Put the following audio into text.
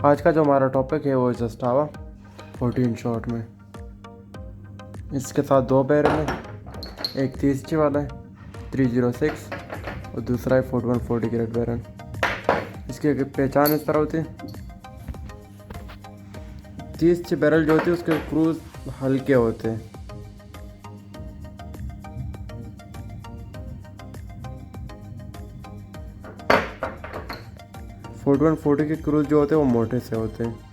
आज का जो हमारा टॉपिक है वो है जस्टावा 14 शॉट में। इसके साथ दो बैरल है, एक 30 इंच वाला है 306 और दूसरा है 4140 ग्रेड बैरल। इसकी पहचान इस तरह होती है, 30 इंच बैरल जो होती है उसके क्रूज हल्के होते हैं। फोर्टी 40 के क्रूज जो होते हैं वो मोटे से होते हैं।